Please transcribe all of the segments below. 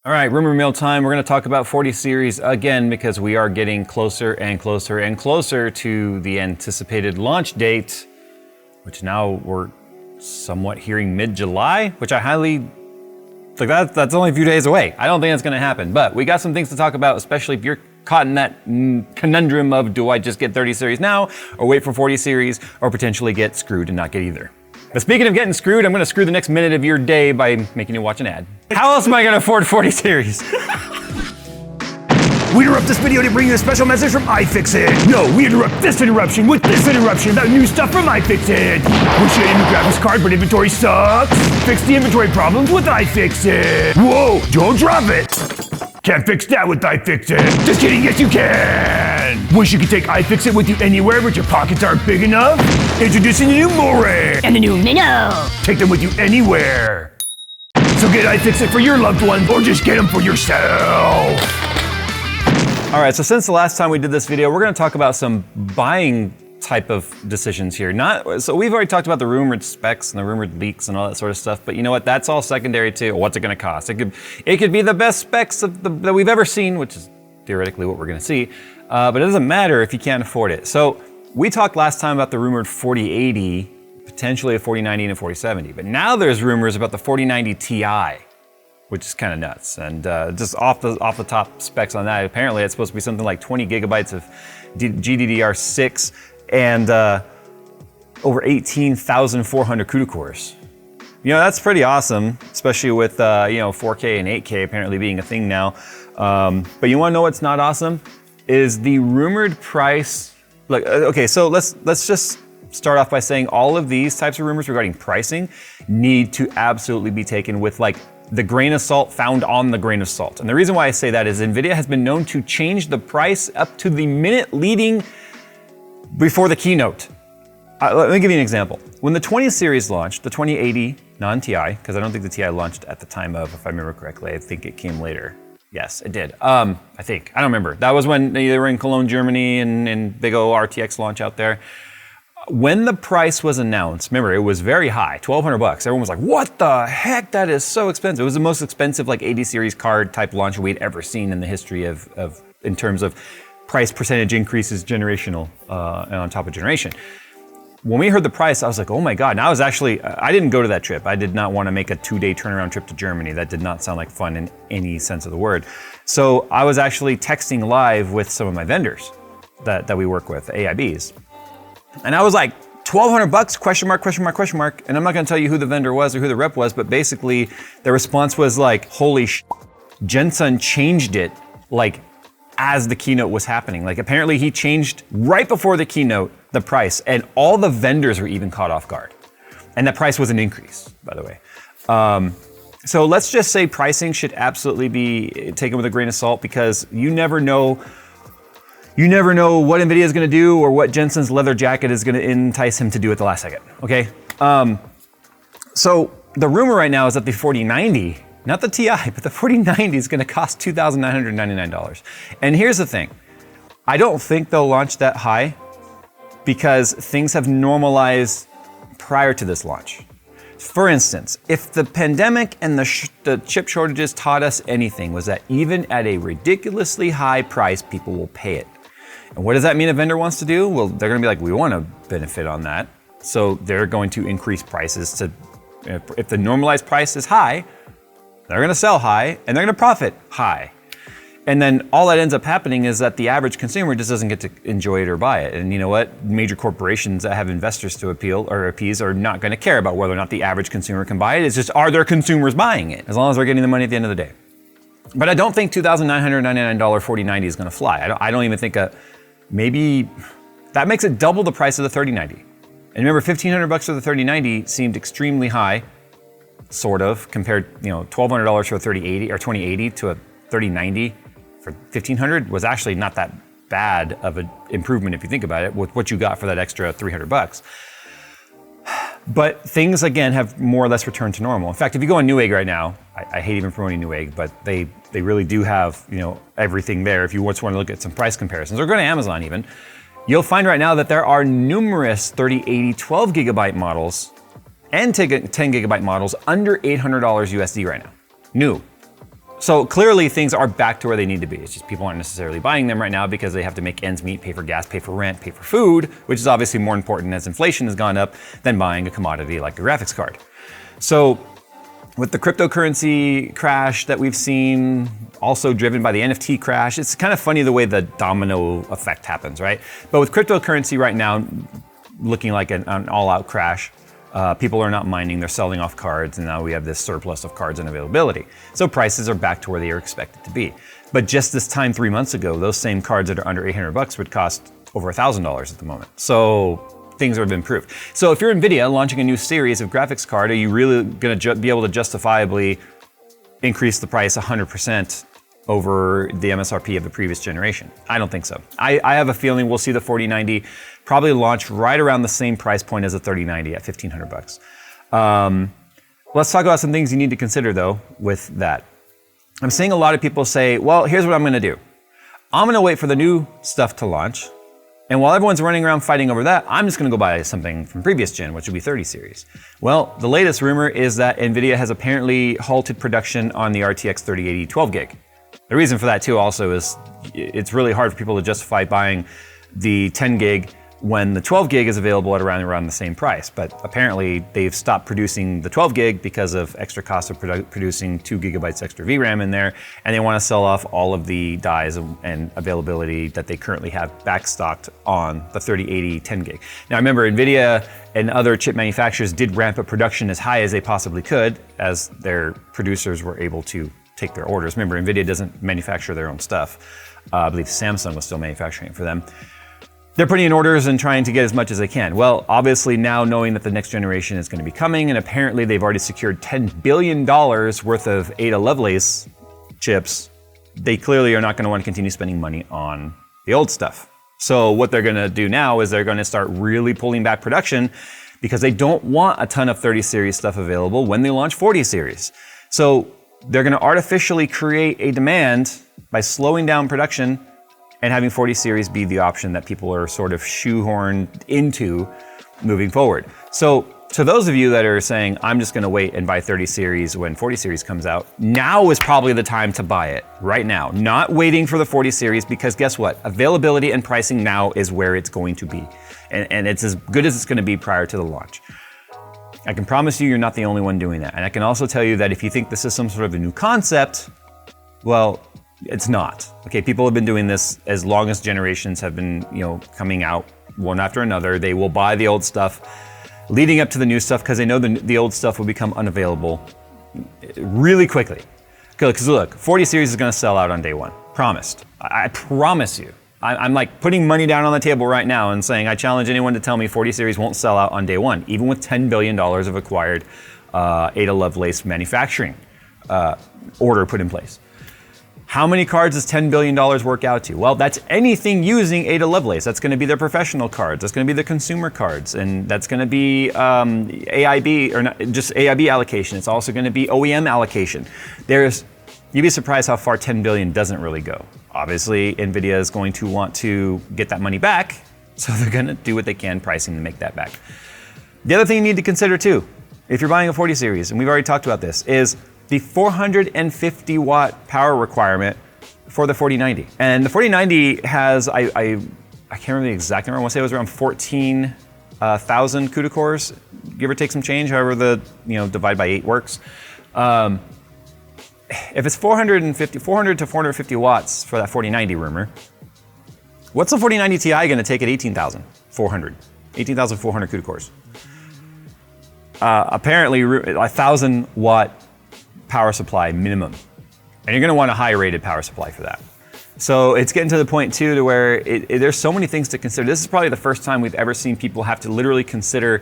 All right, rumor mill time. We're going to talk about 40 series again because we are getting closer and closer and closer to the anticipated launch date, which now we're somewhat hearing mid-July, which I highly, that's only a few days away. I don't think that's going to happen, but we got some things to talk about, especially if you're caught in that conundrum of do I just get 30 series now or wait for 40 series or potentially get screwed and not get either. But speaking of getting screwed, I'm going to screw the next minute of your day by making you watch an ad. How else am I going to afford 40 series? We interrupt this video to bring you a special message from iFixit. No, we interrupt this interruption with this interruption about new stuff from iFixit. Wish you had a new graphics card, but inventory sucks? Fix the inventory problems with iFixit. Whoa, don't drop it. Can't fix that with iFixit. Just kidding, yes you can. Wish you could take iFixit with you anywhere, but your pockets aren't big enough? Introducing the new More and the new Minnow. Take them with you anywhere. So get iFixit for your loved ones, or just get them for yourself. All right, so since the last time we did this video, we're going to talk about some buying type of decisions here. So we've already talked about the rumored specs and the rumored leaks and all that sort of stuff, but you know what? That's all secondary to what's it going to cost. It could be the best specs that we've ever seen, which is theoretically what we're going to see, but it doesn't matter if you can't afford it. So we talked last time about the rumored 4080, potentially a 4090 and a 4070, but now there's rumors about the 4090 Ti, which is kind of nuts. And just off the top specs on that, apparently it's supposed to be something like 20 gigabytes of GDDR6 and over 18,400 CUDA cores. You know, that's pretty awesome, especially with 4K and 8K apparently being a thing now. But you wanna know what's not awesome? Is the rumored price. Look, okay, so let's just start off by saying all of these types of rumors regarding pricing need to absolutely be taken with the grain of salt found on the grain of salt. And the reason why I say that is Nvidia has been known to change the price up to the minute leading before the keynote. Let me give you an example. When the 20 series launched, the 2080 non-Ti, because I don't think the Ti launched at the time of, if I remember correctly, I think it came later. Yes, it did. I think, I don't remember. That was when they were in Cologne, Germany and big O RTX launch out there. When the price was announced, remember it was very high, $1,200. Everyone was like, what the heck, that is so expensive. It was the most expensive 80 series card type launch we'd ever seen in the history of in terms of price percentage increases generational and on top of generation. When we heard the price, I was like, oh my God. And I didn't go to that trip. I did not want to make a 2-day turnaround trip to Germany. That did not sound like fun in any sense of the word. So I was actually texting live with some of my vendors that we work with, AIBs. And I was like, $1,200 question mark, question mark, question mark. And I'm not gonna tell you who the vendor was or who the rep was, but basically their response was like, holy sh**, Jensen changed it as the keynote was happening. Apparently he changed right before the keynote, the price, and all the vendors were even caught off guard. And that price was an increase, by the way. So let's just say pricing should absolutely be taken with a grain of salt because you never know what Nvidia is going to do or what Jensen's leather jacket is going to entice him to do at the last second, okay? So the rumor right now is that the 4090, not the Ti, but the 4090 is going to cost $2,999. And here's the thing. I don't think they'll launch that high because things have normalized prior to this launch. For instance, if the pandemic and the chip shortages taught us anything was that even at a ridiculously high price, people will pay it. And what does that mean a vendor wants to do? Well, they're gonna be like, we wanna benefit on that. So they're going to increase prices to, if the normalized price is high, they're gonna sell high and they're gonna profit high. And then all that ends up happening is that the average consumer just doesn't get to enjoy it or buy it. And you know what? Major corporations that have investors to appease are not gonna care about whether or not the average consumer can buy it. It's just, are there consumers buying it? As long as they're getting the money at the end of the day. But I don't think $2,999 4090 is gonna fly. I don't even think maybe that makes it double the price of the 3090. And remember, $1,500 for the 3090 seemed extremely high, sort of, compared, $1,200 for a 3080 or 2080 to a 3090 for $1,500 was actually not that bad of an improvement if you think about it with what you got for that extra $300. But things again have more or less returned to normal. In fact, if you go on Newegg right now, I hate even promoting Newegg, but they really do have everything there. If you just want to look at some price comparisons, or go to Amazon even, you'll find right now that there are numerous 3080 12 gigabyte models and 10 gigabyte models under $800 USD right now. New. So clearly things are back to where they need to be. It's just people aren't necessarily buying them right now because they have to make ends meet, pay for gas, pay for rent, pay for food, which is obviously more important as inflation has gone up than buying a commodity like a graphics card. So with the cryptocurrency crash that we've seen, also driven by the NFT crash, it's kind of funny the way the domino effect happens, right? But with cryptocurrency right now looking like an all-out crash, people are not mining, they're selling off cards, and now we have this surplus of cards and availability. So prices are back to where they are expected to be. But just this time 3 months ago, those same cards that are under $800 would cost over $1,000 at the moment. So things have improved. So if you're Nvidia launching a new series of graphics card, are you really gonna be able to justifiably increase the price 100% over the MSRP of the previous generation? I don't think so. I have a feeling we'll see the 4090 probably launch right around the same price point as the 3090 at $1,500. Let's talk about some things you need to consider though with that. I'm seeing a lot of people say, well, here's what I'm gonna do. I'm gonna wait for the new stuff to launch, and while everyone's running around fighting over that, I'm just gonna go buy something from previous gen, which would be 30 series. Well, the latest rumor is that Nvidia has apparently halted production on the RTX 3080 12 gig. The reason for that too also is it's really hard for people to justify buying the 10 gig when the 12 gig is available at around the same price. But apparently they've stopped producing the 12 gig because of extra cost of producing 2 gigabytes extra VRAM in there, and they want to sell off all of the dies and availability that they currently have backstocked on the 3080 10 gig. Now remember, Nvidia and other chip manufacturers did ramp up production as high as they possibly could as their producers were able to take their orders. Remember, Nvidia doesn't manufacture their own stuff. I believe Samsung was still manufacturing it for them. They're putting in orders and trying to get as much as they can. Well, obviously now knowing that the next generation is going to be coming, and apparently they've already secured $10 billion worth of Ada Lovelace chips, they clearly are not going to want to continue spending money on the old stuff. So what they're going to do now is they're going to start really pulling back production because they don't want a ton of 30 series stuff available when they launch 40 series. So they're going to artificially create a demand by slowing down production and having 40 series be the option that people are sort of shoehorned into moving forward. So to those of you that are saying, I'm just gonna wait and buy 30 series when 40 series comes out, now is probably the time to buy it, right now. Not waiting for the 40 series, because guess what? Availability and pricing now is where it's going to be. And it's as good as it's gonna be prior to the launch. I can promise you, you're not the only one doing that. And I can also tell you that if you think this is some sort of a new concept, well, it's not. Okay, people have been doing this as long as generations have been, coming out one after another. They will buy the old stuff leading up to the new stuff because they know the old stuff will become unavailable really quickly. Because look, 40 series is gonna sell out on day one, promised. I promise you. I'm like putting money down on the table right now and saying I challenge anyone to tell me 40 series won't sell out on day one, even with $10 billion of acquired Ada Lovelace manufacturing order put in place. How many cards does $10 billion work out to? Well, that's anything using Ada Lovelace. That's gonna be their professional cards. That's gonna be the consumer cards. And that's gonna be AIB, or not just AIB allocation. It's also gonna be OEM allocation. You'd be surprised how far 10 billion doesn't really go. Obviously, Nvidia is going to want to get that money back, so they're gonna do what they can pricing to make that back. The other thing you need to consider too, if you're buying a 40 series, and we've already talked about this, is the 450 watt power requirement for the 4090. And the 4090 has, I can't remember the exact number, I want to say it was around 14,000 CUDA cores, give or take some change, however the, divide by 8 works. If it's 400 to 450 watts for that 4090 rumor, what's the 4090 Ti gonna take at 18,400 CUDA cores? Apparently 1,000 watt power supply minimum. And you're gonna want a high rated power supply for that. So it's getting to the point too to where there's so many things to consider. This is probably the first time we've ever seen people have to literally consider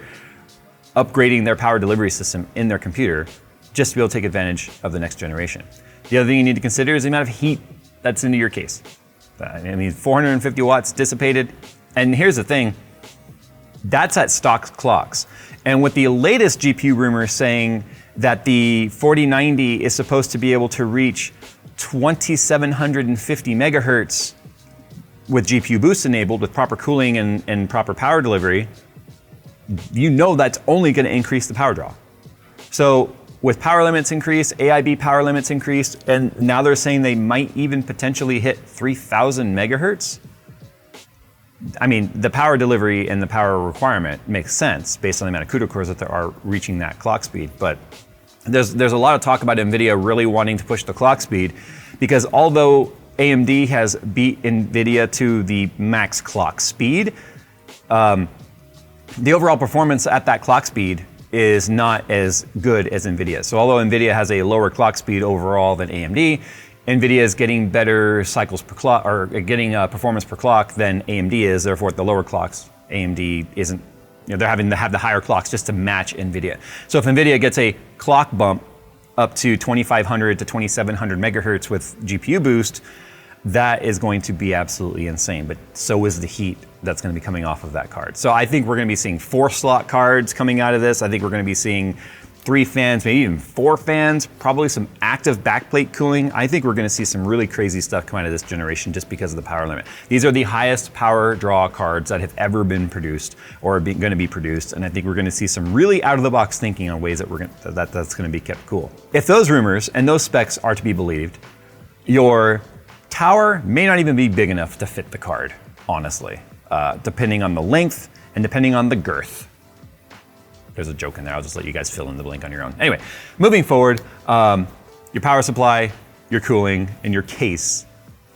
upgrading their power delivery system in their computer just to be able to take advantage of the next generation. The other thing you need to consider is the amount of heat that's into your case. 450 watts dissipated. And here's the thing, that's at stock clocks. And with the latest GPU rumors saying that the 4090 is supposed to be able to reach 2750 megahertz with GPU boost enabled with proper cooling and proper power delivery, that's only gonna increase the power draw. So with power limits increased, AIB power limits increased, and now they're saying they might even potentially hit 3,000 megahertz. I mean, the power delivery and the power requirement makes sense based on the amount of CUDA cores that there are reaching that clock speed. But there's a lot of talk about Nvidia really wanting to push the clock speed, because although AMD has beat Nvidia to the max clock speed, the overall performance at that clock speed is not as good as Nvidia. So although Nvidia has a lower clock speed overall than AMD, Nvidia is getting better cycles per clock, or getting performance per clock than AMD is. Therefore, at the lower clocks, AMD isn't. They're having to have the higher clocks just to match Nvidia. So if Nvidia gets a clock bump up to 2,500 to 2,700 megahertz with GPU boost, that is going to be absolutely insane. But so is the heat that's going to be coming off of that card. So I think we're going to be seeing 4-slot cards coming out of this. I think we're going to be seeing 3 fans, maybe even 4 fans, probably some active backplate cooling. I think we're going to see some really crazy stuff come out of this generation just because of the power limit. These are the highest power draw cards that have ever been produced or are going to be produced, and I think we're going to see some really out-of-the-box thinking on ways that that's going to be kept cool. If those rumors and those specs are to be believed, your tower may not even be big enough to fit the card, honestly, depending on the length and depending on the girth. There's a joke in there. I'll just let you guys fill in the blank on your own. Anyway, moving forward, your power supply, your cooling, and your case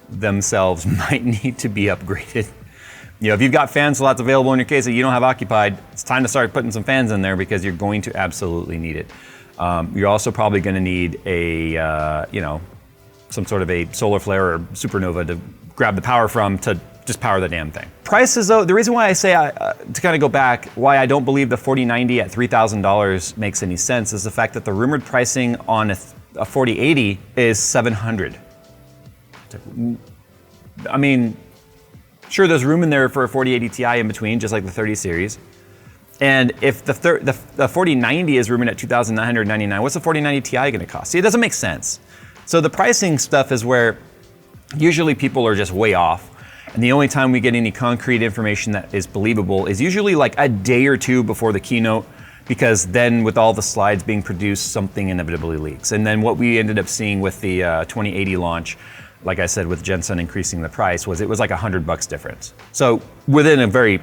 themselves might need to be upgraded. If you've got fan slots available in your case that you don't have occupied, it's time to start putting some fans in there because you're going to absolutely need it. You're also probably going to need a, some sort of a solar flare or supernova to grab the power from to just power the damn thing. Prices though, the reason why I say, to kind of go back, why I don't believe the 4090 at $3,000 makes any sense is the fact that the rumored pricing on a 4080 is $700. I mean, sure, there's room in there for a 4080 Ti in between, just like the 30 series. And if the 4090 is rumored at $2,999, what's the 4090 Ti gonna cost? See, it doesn't make sense. So the pricing stuff is where usually people are just way off. And the only time we get any concrete information that is believable is usually like a day or two before the keynote, because then with all the slides being produced, something inevitably leaks. And then what we ended up seeing with the 2080 launch, like I said, with Jensen increasing the price, was it was like $100 difference. So within a very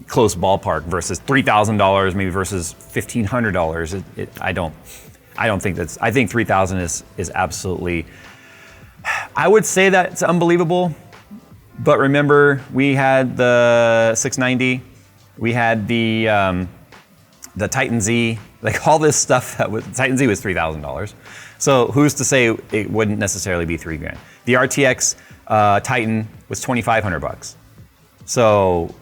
close ballpark versus $3,000, maybe versus $1,500. I don't think that's. I think 3,000 is absolutely. I would say that it's unbelievable. But remember, we had the 690, we had the Titan Z, like all this stuff that was, Titan Z was $3,000. So who's to say it wouldn't necessarily be $3,000? The RTX Titan was $2,500. So,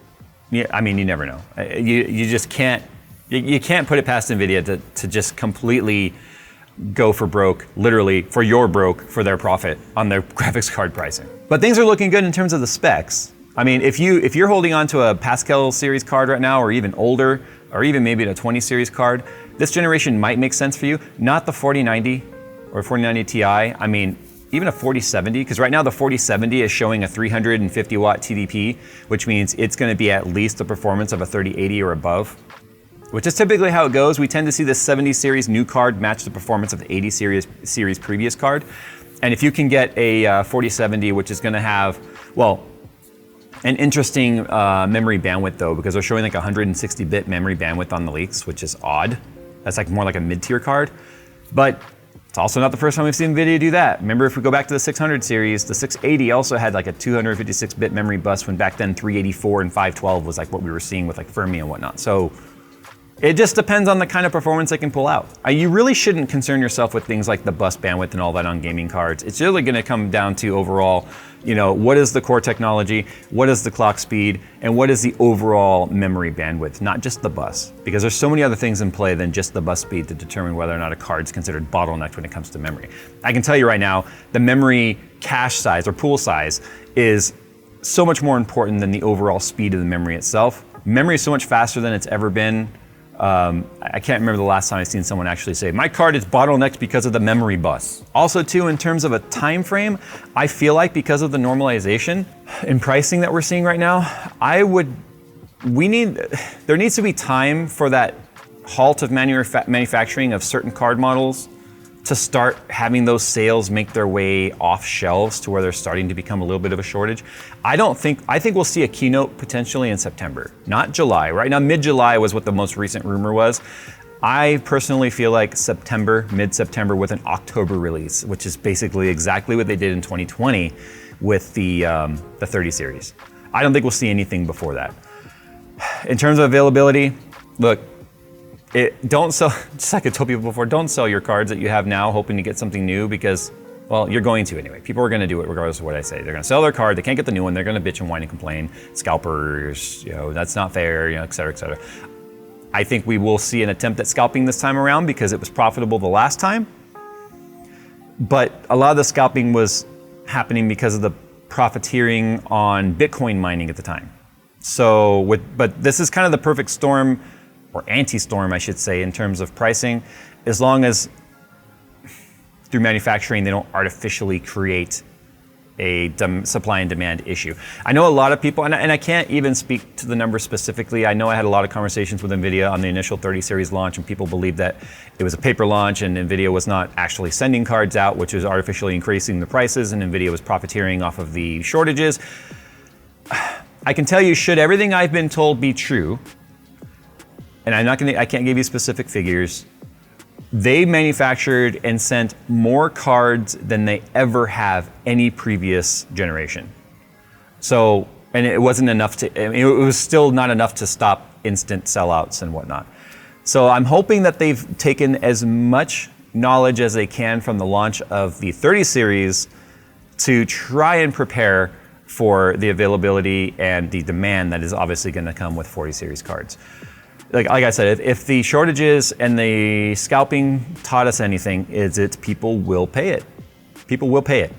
yeah, I mean, you never know. You just can't, you can't put it past Nvidia to just completely go for broke, literally for your broke, for their profit on their graphics card pricing. But things are looking good in terms of the specs. I mean, if you're holding on to a Pascal series card right now, or even older, or even maybe a 20 series card, this generation might make sense for you. Not the 4090 or 4090 Ti. I mean, even a 4070, because right now the 4070 is showing a 350 watt TDP, which means it's going to be at least the performance of a 3080 or above, which is typically how it goes. We tend to see the 70 series new card match the performance of the 80 series previous card. And if you can get a 4070, which is going to have, well, an interesting memory bandwidth though, because they're showing like 160-bit memory bandwidth on the leaks, which is odd. That's like more like a mid-tier card. But it's also not the first time we've seen Nvidia do that. Remember, if we go back to the 600 series, the 680 also had like a 256-bit memory bus, when back then 384 and 512 was like what we were seeing with like Fermi and whatnot. So it just depends on the kind of performance they can pull out. You really shouldn't concern yourself with things like the bus bandwidth and all that on gaming cards. It's really gonna come down to overall, what is the core technology, what is the clock speed, and what is the overall memory bandwidth, not just the bus. Because there's so many other things in play than just the bus speed to determine whether or not a card's considered bottlenecked when it comes to memory. I can tell you right now, the memory cache size or pool size is so much more important than the overall speed of the memory itself. Memory is so much faster than it's ever been. I can't remember the last time I've seen someone actually say, my card is bottlenecked because of the memory bus. Also too, in terms of a time frame, I feel like because of the normalization in pricing that we're seeing right now, there needs to be time for that halt of manufacturing of certain card models to start having those sales make their way off shelves to where they're starting to become a little bit of a shortage. I think we'll see a keynote potentially in September, not July. Right now, mid-July was what the most recent rumor was. I personally feel like September, mid-September with an October release, which is basically exactly what they did in 2020 with the 30 series. I don't think we'll see anything before that. In terms of availability, look, don't sell, just like I told people before, don't sell your cards that you have now hoping to get something new because, well, you're going to anyway. People are going to do it regardless of what I say. They're going to sell their card, they can't get the new one, they're going to bitch and whine and complain. Scalpers, that's not fair, et cetera, et cetera. I think we will see an attempt at scalping this time around because it was profitable the last time. But a lot of the scalping was happening because of the profiteering on Bitcoin mining at the time. But this is kind of the perfect storm, or anti-storm, I should say, in terms of pricing, as long as through manufacturing they don't artificially create a supply and demand issue. I know a lot of people, and I can't even speak to the numbers specifically. I know I had a lot of conversations with Nvidia on the initial 30 series launch, and people believed that it was a paper launch and Nvidia was not actually sending cards out, which was artificially increasing the prices, and Nvidia was profiteering off of the shortages. I can tell you, should everything I've been told be true, and I can't give you specific figures, they manufactured and sent more cards than they ever have any previous generation. So, and it wasn't enough to, it was still not enough to stop instant sellouts and whatnot. So I'm hoping that they've taken as much knowledge as they can from the launch of the 30 series to try and prepare for the availability and the demand that is obviously going to come with 40 series cards. Like I said, if the shortages and the scalping taught us anything, it's people will pay it. People will pay it.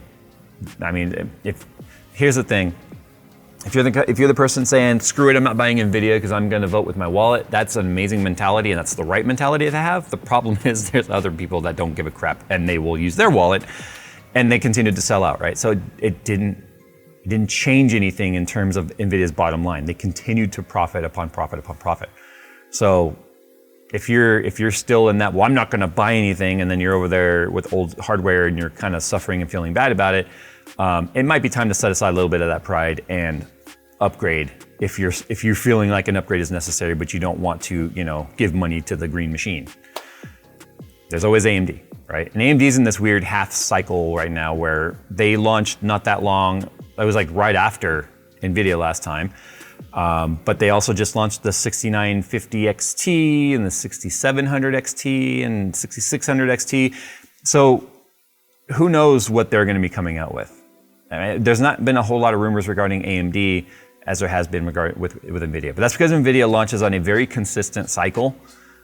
I mean, here's the thing. If you're the person saying, screw it, I'm not buying Nvidia because I'm going to vote with my wallet, that's an amazing mentality and that's the right mentality to have. The problem is there's other people that don't give a crap and they will use their wallet and they continue to sell out, right? So it didn't change anything in terms of Nvidia's bottom line. They continued to profit upon profit upon profit. So if you're still in that, well, I'm not going to buy anything, and then you're over there with old hardware and you're kind of suffering and feeling bad about it, it might be time to set aside a little bit of that pride and upgrade if you're feeling like an upgrade is necessary, but you don't want to, give money to the green machine. There's always AMD, right? And AMD's in this weird half cycle right now where they launched not that long. It was like right after Nvidia last time. But they also just launched the 6950 XT and the 6700 XT and 6600 XT. So who knows what they're going to be coming out with? I mean, there's not been a whole lot of rumors regarding AMD as there has been with Nvidia. But that's because Nvidia launches on a very consistent cycle,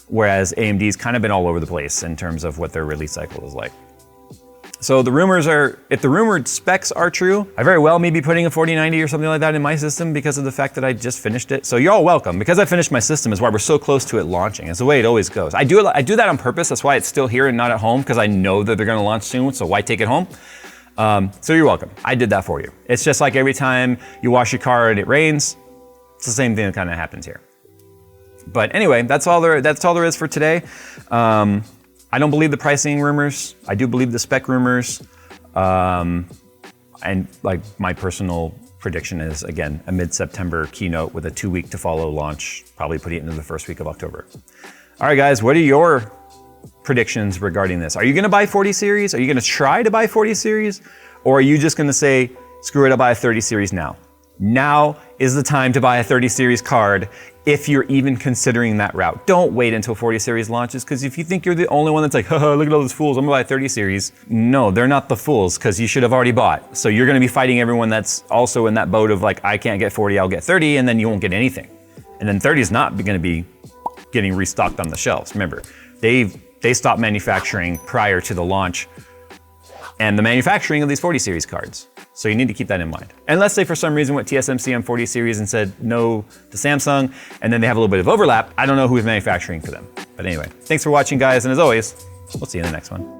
whereas AMD's kind of been all over the place in terms of what their release cycle is like. So the rumors are, if the rumored specs are true, I very well may be putting a 4090 or something like that in my system because of the fact that I just finished it. So you're all welcome. Because I finished my system is why we're so close to it launching. It's the way it always goes. I do that on purpose. That's why it's still here and not at home, because I know that they're going to launch soon. So why take it home? So you're welcome. I did that for you. It's just like every time you wash your car and it rains, it's the same thing that kind of happens here. But anyway, that's all there is for today. I don't believe the pricing rumors. I do believe the spec rumors. And like my personal prediction is, again, a mid-September keynote with a 2-week to follow launch, probably putting it into the first week of October. All right, guys, what are your predictions regarding this? Are you gonna buy 40 series? Are you gonna try to buy 40 series? Or are you just gonna say, screw it, I'll buy a 30 series now? Now is the time to buy a 30 series card if you're even considering that route. Don't wait until 40 series launches, because if you think you're the only one that's like, haha, look at all those fools, I'm gonna buy a 30 series. No, they're not the fools, because you should have already bought. So you're gonna be fighting everyone that's also in that boat of like, I can't get 40, I'll get 30, and then you won't get anything. And then 30 is not gonna be getting restocked on the shelves. Remember, they stopped manufacturing prior to the launch and the manufacturing of these 40 series cards. So you need to keep that in mind. Unless they for some reason went TSMC on 40 series and said no to Samsung, and then they have a little bit of overlap. I don't know who's manufacturing for them. But anyway, thanks for watching, guys, and as always, we'll see you in the next one.